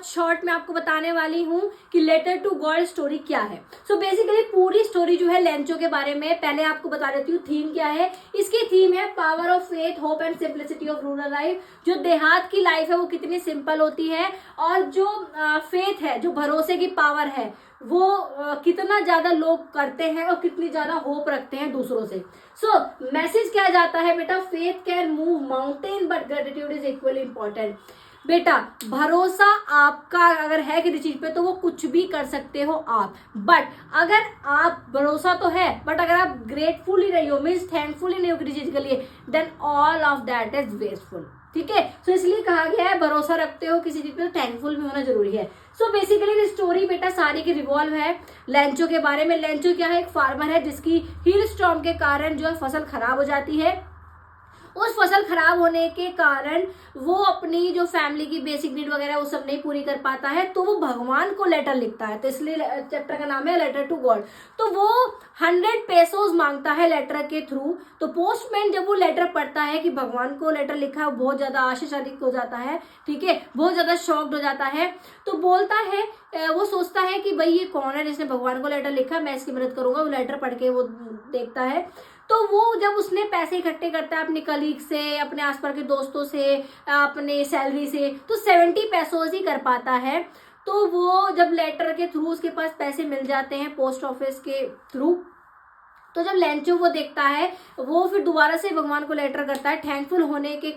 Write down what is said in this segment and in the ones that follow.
बहुत शॉर्ट में आपको बताने वाली हूँ कि लेटर टू गॉड स्टोरी क्या है। सो बेसिकली पूरी स्टोरी जो है लेंचो के बारे में, पहले आपको बता देती हूँ थीम क्या है। इसकी थीम है power of faith, hope and simplicity of rural life. जो देहात की लाइफ है वो कितनी सिंपल होती है, और जो फेथ है, जो भरोसे की पावर है, वो कितना ज्यादा लोग करते हैं और कितनी ज्यादा होप रखते हैं दूसरों से। सो मैसेज क्या जाता है बेटा, faith can move mountain but gratitude is equally important. बेटा भरोसा आपका अगर है किसी चीज पे तो वो कुछ भी कर सकते हो आप, बट अगर आप भरोसा तो है बट अगर आप ग्रेटफुल ही नहीं हो, मीन्स थैंकफुल ही नहीं हो किसी चीज के लिए, then all of that is wasteful. ठीक है, सो इसलिए कहा गया है भरोसा रखते हो किसी चीज पे तो थैंकफुल भी होना जरूरी है। सो बेसिकली स्टोरी बेटा सारी की रिवॉल्व है लेंचो के बारे में। लेंचो क्या है, एक फार्मर है जिसकी हील स्टॉर्म के कारण जो है फसल खराब हो जाती है। उस फसल खराब होने के कारण वो अपनी जो फैमिली की बेसिक नीड वगैरह वो सब नहीं पूरी कर पाता है, तो वो भगवान को लेटर लिखता है। तो इसलिए चैप्टर का नाम है लेटर टू गॉड। तो वो 100 पेसोज मांगता है लेटर के थ्रू। तो पोस्टमैन जब वो लेटर पढ़ता है कि भगवान को लेटर लिखा है, बहुत ज्यादा आश्चर्यचकित हो जाता है। ठीक है, बहुत ज्यादा शॉक्ड हो जाता है। तो बोलता है, वो सोचता है कि भाई ये कौन है जिसने भगवान को लेटर लिखा, मैं इसकी मदद करूंगा। वो लेटर पढ़ के वो देखता है, तो वो जब उसने पैसे इकट्ठे करता है अपने कलीग से, अपने आसपास के दोस्तों से, अपने सैलरी से, तो 70 पेसोज ही कर पाता है। तो वो जब लेटर के थ्रू उसके पास पैसे मिल जाते हैं पोस्ट ऑफिस के थ्रू, तो जब लेंचो वो देखता है, वो फिर दोबारा से भगवान को लेटर करता है। थैंकफुल होने के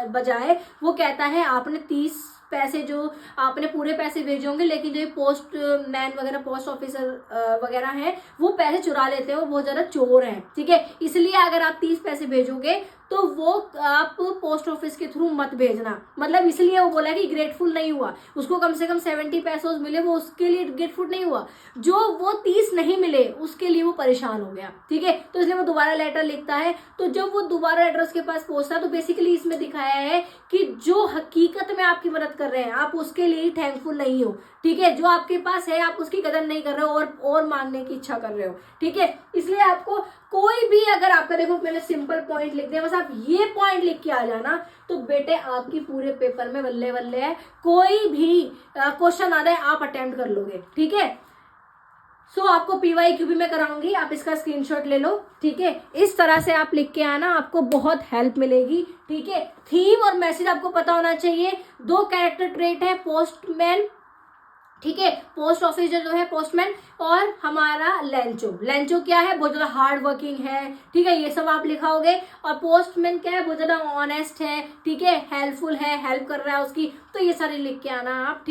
बजाय वो कहता है आपने 30 पैसे जो आपने पूरे पैसे भेजे होंगे, लेकिन जो पोस्ट मैन वगैरह पोस्ट ऑफिसर वगैरह हैं वो पैसे चुरा लेते हैं, वो बहुत ज्यादा चोर हैं। ठीक है, इसलिए अगर आप 30 पैसे भेजोगे तो वो आप पोस्ट ऑफिस के थ्रू मत भेजना। मतलब इसलिए वो बोला कि ग्रेटफुल नहीं हुआ, उसको कम से कम 70 पैसे मिले, वो उसके लिए ग्रेटफुल नहीं हुआ। जो वो 30 नहीं मिले उसके लिए वो परेशान हो गया। ठीक है, तो इसलिए वो दोबारा लेटर लिखता है। तो जब वो दोबारा लेटर उसके पास पहुंचता है, तो बेसिकली इसमें दिखाया है कि जो हकीकत में आपकी मदद कर रहे हैं आप उसके लिए थैंकफुल नहीं हो। ठीक है, जो आपके पास है आप उसकी कदर नहीं कर रहे हो और मांगने की इच्छा कर रहे हो। ठीक है, इसलिए आपको कोई भी अगर आपका, देखो मैंने सिंपल पॉइंट लिख दिया, बस आप ये पॉइंट लिख के आ जाना तो बेटे आपकी पूरे पेपर में बल्ले बल्ले है। कोई भी क्वेश्चन आ जाए आप अटेम्प्ट कर लोगे। ठीक है, सो आपको PYQ भी मैं कराऊंगी, आप इसका स्क्रीनशॉट ले लो। ठीक है, इस तरह से आप लिख के आना, आपको बहुत हेल्प मिलेगी। ठीक है, थीम और मैसेज आपको पता होना चाहिए। 2 कैरेक्टर ट्रेट है, पोस्टमैन, ठीक है, पोस्ट ऑफिसर जो है पोस्टमैन, और हमारा लेंचो। लेंचो क्या है, बहुत ज्यादा हार्ड वर्किंग है। ठीक है, ये सब आप लिखाओगे। और पोस्टमैन क्या है, बहुत ज्यादा ऑनेस्ट है। ठीक है, हेल्पफुल है, हेल्प कर रहा है उसकी। तो ये सारे लिख के आना आप।